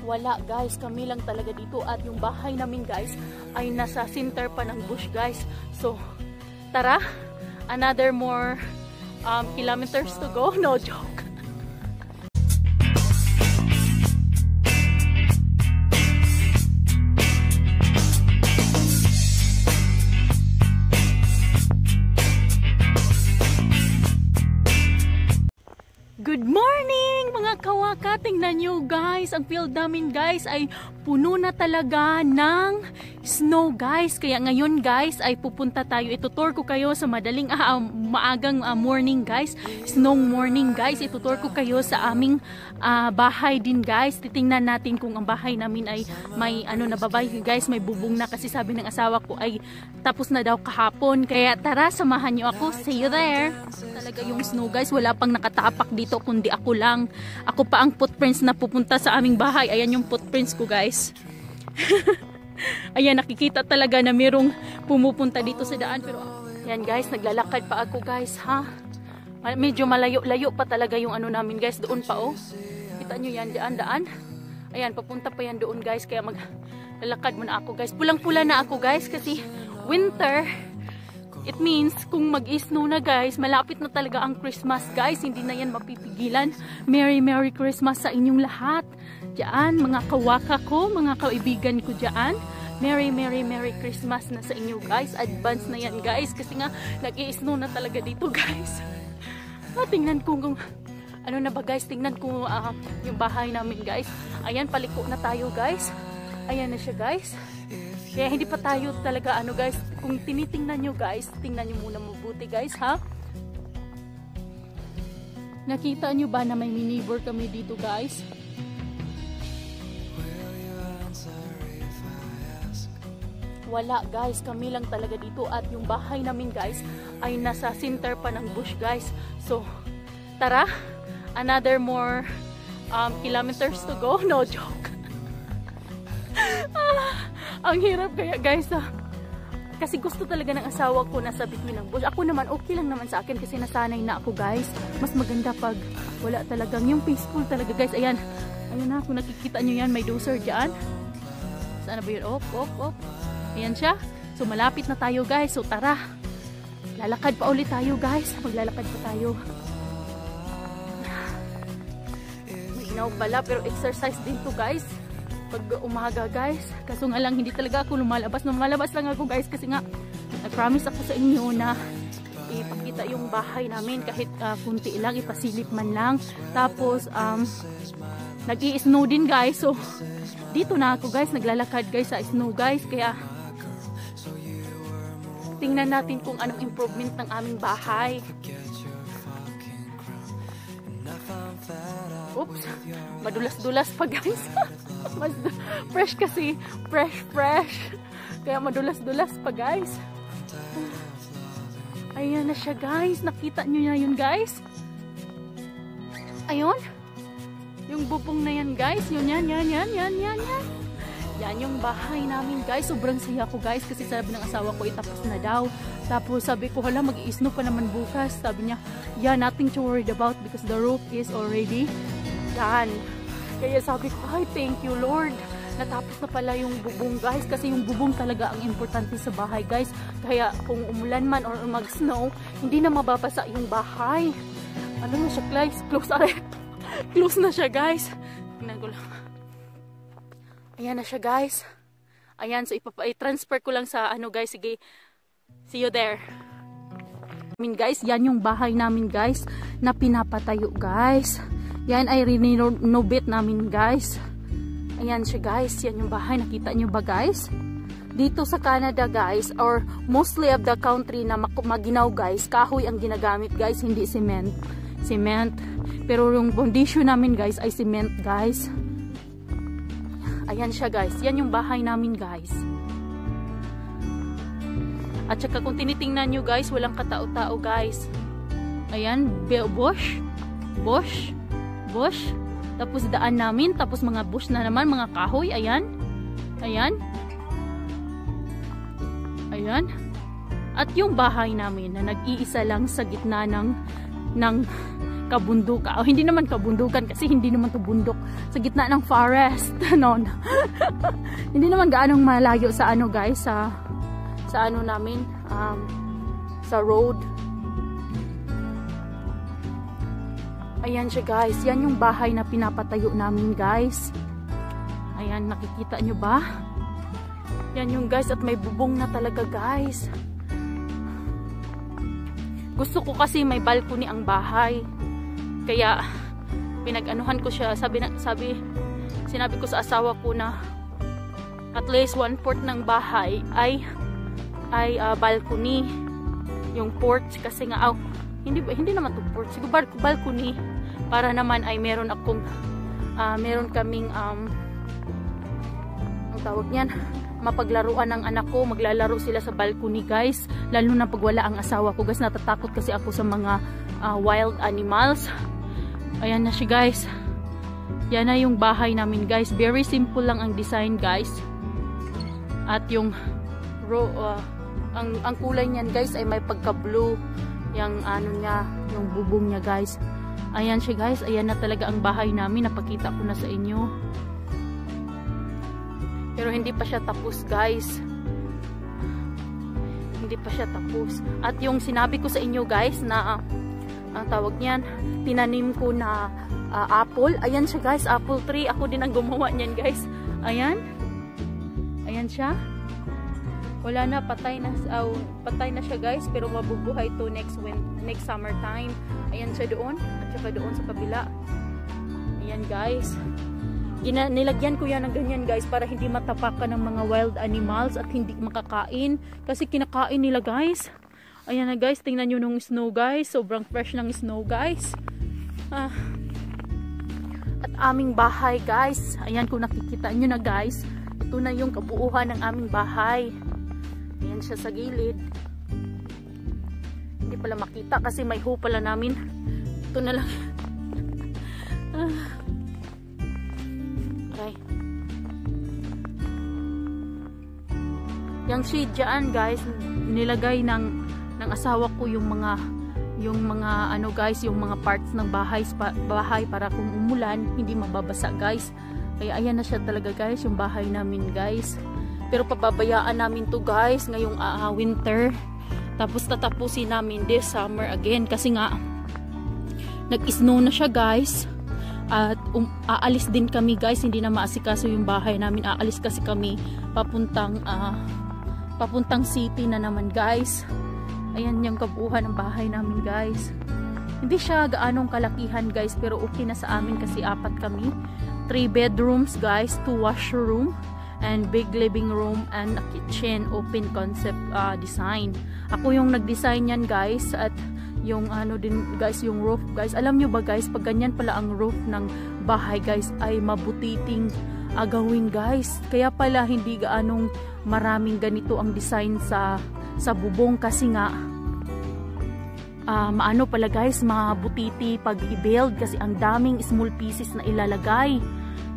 Wala guys, kami lang talaga dito at yung bahay namin guys ay nasa center pa ng bush guys. So tara, another more kilometers to go. No joke. Good morning mga kawaka! Tingnan nyo guys, ang field namin guys ay puno na talaga ng snow guys. Kaya ngayon guys ay pupunta tayo. Itutour ko kayo sa madaling maagang morning guys. Snow morning guys. Itutour ko kayo sa aming bahay din guys. Titingnan natin kung ang bahay namin ay may ano na babay guys. May bubong na kasi sabi ng asawa ko ay tapos na daw kahapon. Kaya tara, samahan nyo ako. See you there! Talaga yung snow guys. Wala pang nakatapak dito kundi ako lang. Ako pa ang footprints na pupunta sa aming bahay. Ayan yung footprints ko guys. Ayan, nakikita talaga na mayroong pumupunta dito sa daan. Pero ayan guys, naglalakad pa ako guys ha. Medyo malayo-layo pa talaga yung ano namin guys. Doon pa oh. Kita nyo yan, daan. Ayan, papunta pa yan doon guys. Kaya maglalakad muna ako guys. Pulang-pula na ako guys kasi winter. It means, kung mag-snow na guys, malapit na talaga ang Christmas guys. Hindi na yan mapipigilan. Merry Merry Christmas sa inyong lahat. Diyan, mga kawaka ko, mga kaibigan ko diyan. Merry Merry Merry Christmas na sa inyo guys. Advance na yan guys. Kasi nga, nag-i-snow na talaga dito guys. Tingnan ko kung ano na ba guys. Tingnan ko yung bahay namin guys. Ayan, paliko na tayo guys. Ayan na siya guys. Kaya hindi pa tayo talaga ano guys, kung tinitingnan nyo guys, tingnan nyo muna mabuti guys ha. Nakita nyo ba na may minibor kami dito guys? Wala guys, kami lang talaga dito at yung bahay namin guys ay nasa center pa ng bush guys. So tara, another more kilometers to go. No joke. Ang hirap kaya guys kasi gusto talaga ng asawa ko nasa between ng bush. Ako naman okay lang naman sa akin kasi nasanay na ako guys. Mas maganda pag wala talagang yung peaceful talaga guys. Ayan na, kung nakikita nyo yan, may dozer dyan. Saan na ba yun? Op. Ayan siya. So malapit na tayo guys. So tara, lalakad pa ulit tayo guys. Maglalakad pa tayo. Mahinaw pala pero exercise din to guys pag umaga guys. Kaso nga lang hindi talaga ako lumalabas. Lumalabas lang ako guys kasi nga nag-promise ako sa inyo na ipakita yung bahay namin kahit kunti lang, ipasilip man lang. Tapos nag-i-snow din guys. So dito na ako guys, naglalakad guys sa snow guys. Kaya tingnan natin kung anong improvement ng aming bahay. Oops, madulas-dulas pa guys. Mas fresh kasi, fresh. Kaya madulas-dulas pa guys. Ayan na siya guys. Nakita nyo na yun guys. Ayun. Yung bubong na yan guys. Yun yan. Yan yung bahay namin guys. Sobrang saya ko guys kasi sabi ng asawa ko itapos na daw. Tapos sabi ko, hala, mag-i-snow pa naman bukas. Sabi niya, yeah, nothing to worry about because the roof is already done. Kaya sabi ko, ay, thank you Lord. Natapos na pala yung bubong guys. Kasi yung bubong talaga ang importante sa bahay guys. Kaya kung umulan man or mag-snow, hindi na mababasa yung bahay. Ano na siya guys? Close na siya guys. Tingnan ko lang. Ayan na siya guys. Ayan, so i-transfer ko lang sa ano guys. Sige, see you there. Guys, yan yung bahay namin guys na pinapatayo guys. Yan ay renovate namin guys. Ayan siya guys. Yan yung bahay. Nakita nyo ba guys? Dito sa Canada guys, or mostly of the country na maginaw guys, kahoy ang ginagamit guys, hindi cement. Pero yung foundation namin guys ay cement guys. Ayan siya guys. Yan yung bahay namin guys. At saka kung tinitingnan nyo guys, walang katao-tao guys. Ayan, bush. Tapos daan namin, tapos mga bush na naman, mga kahoy. Ayan. At yung bahay namin na nag-iisa lang sa gitna ng kabundukan. O, hindi naman kabundukan kasi hindi naman to bundok. Sa gitna ng forest. No. Hindi naman gaanong malayo sa ano guys, sa ano namin, sa road. Ayan siya guys. Yan yung bahay na pinapatayo namin guys. Ayan, nakikita nyo ba? Yan yung guys, at may bubong na talaga guys. Gusto ko kasi may balcony ang bahay. Kaya pinag-anuhan ko siya. Sinabi ko sa asawa ko na at least 1/4 ng bahay ay balcony. Yung porch kasi nga hindi naman to porch, siguro balcony, para naman ay meron kaming ang tawag niyan, mapaglaruan ng anak ko. Maglalaro sila sa balcony guys, lalo na pag wala ang asawa ko guys. Natatakot kasi ako sa mga wild animals. Ayan na siya guys. Yan na yung bahay namin guys. Very simple lang ang design guys. At yung ang kulay niyan guys ay may pagka blue. Yung ano niya, yung bubong niya guys. Ayan siya guys. Ayan na talaga ang bahay namin. Napakita ko na sa inyo. Pero hindi pa siya tapos guys. Hindi pa siya tapos. At yung sinabi ko sa inyo guys na ang tawag niyan, tinanim ko na apple. Ayan siya guys, apple tree. Ako din ang gumawa niyan guys. Ayan. Ayan siya. Wala na, patay na siya guys, pero mabubuhay to next summer time. Ayan siya doon, at saka doon sa kabila. Ayan guys. Nilagyan ko yan ng ganyan guys para hindi matapakan ng mga wild animals at hindi makakain. Kasi kinakain nila guys. Ayan na guys, tingnan nyo nung snow guys. Sobrang fresh ng snow guys. At aming bahay guys. Ayan, kung nakikita nyo na guys. Ito na yung kabuuhan ng aming bahay. Ayan siya sa gilid. Hindi pala makita kasi may hole pala namin. Ito na lang. Okay. Yung shade dyan guys, nilagay ng asawa ko yung mga ano guys, yung mga parts ng bahay para kung umulan hindi mababasa guys. Kaya ayan na siya talaga guys, yung bahay namin guys. Pero pababayaan namin to guys ngayong winter. Tapos tatapusin namin this summer again kasi nga nag-snow na siya guys. At aalis din kami guys, hindi na maasikaso yung bahay namin. Aalis kasi kami papuntang city na naman guys. Ayan yung kabuuhan ng bahay namin guys. Hindi siya gaanong kalakihan guys, pero okay na sa amin kasi 4 kami. 3 bedrooms guys, 2 washroom, and big living room and a kitchen, open concept design. Ako yung nag-design yan guys. At yung ano din guys, yung roof guys. Alam nyo ba guys, pag ganyan pala ang roof ng bahay guys ay mabutiting agawin guys. Kaya pala hindi gaanong maraming ganito ang design sa bubong kasi nga maano pala guys, mabutiti pag i-build kasi ang daming small pieces na ilalagay.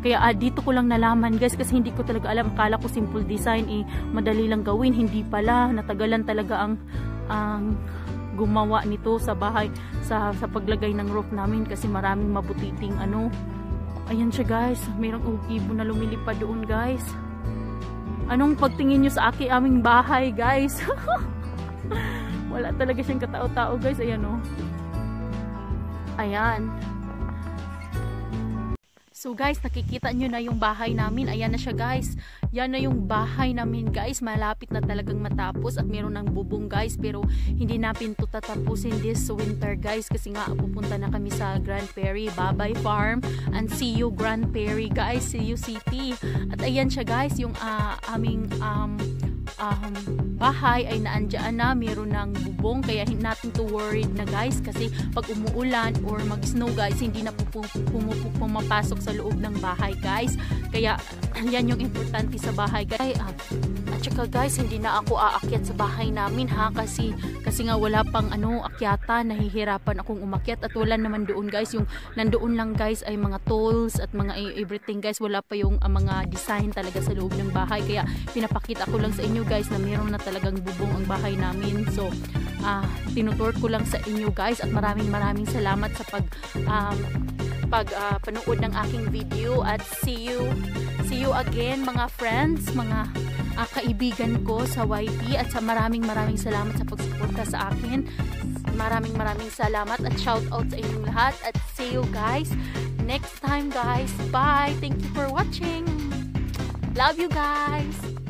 Kaya dito ko lang nalaman guys kasi hindi ko talaga alam. Akala ko simple design, madali lang gawin. Hindi pala, natagalan talaga ang gumawa nito sa bahay, sa paglagay ng roof namin kasi maraming mabutiting ano. Ayan siya guys, mayroong ibon na lumilipad doon guys. Anong pagtingin nyo sa aming bahay guys? Wala talaga siyang katao-tao guys. Ayan o. Ayan. So guys, nakikita nyo na yung bahay namin. Ayan na siya guys. Yan na yung bahay namin guys. Malapit na talagang matapos at meron ng bubong guys. Pero hindi natin ito tatapusin this winter guys. Kasi nga pupunta na kami sa Grand Prairie, Babay Farm. And see you Grand Prairie guys. See you City. At ayan siya guys. Yung aming bahay ay naandyan na. Meron ng bubong. Kaya hindi natin to worried na guys. Kasi pag umuulan or mag-snow guys, hindi na pumapasok sa loob ng bahay guys. Kaya yan yung importante sa bahay guys. At saka guys, hindi na ako aakyat sa bahay namin ha, kasi nga wala pang akyatan. Nahihirapan akong umakyat at wala naman doon guys. Yung nandoon lang guys ay mga tools at mga everything guys. Wala pa yung mga design talaga sa loob ng bahay. Kaya pinapakita ko lang sa inyo guys na meron na talagang bubong ang bahay namin. So tinutur ko lang sa inyo guys, at maraming salamat sa panood ng aking video, at see you again mga friends, mga kaibigan ko sa YT, at sa maraming salamat sa pagsuporta sa akin. Maraming salamat at shout out sa inyong lahat, at see you guys next time guys. Bye, thank you for watching, love you guys.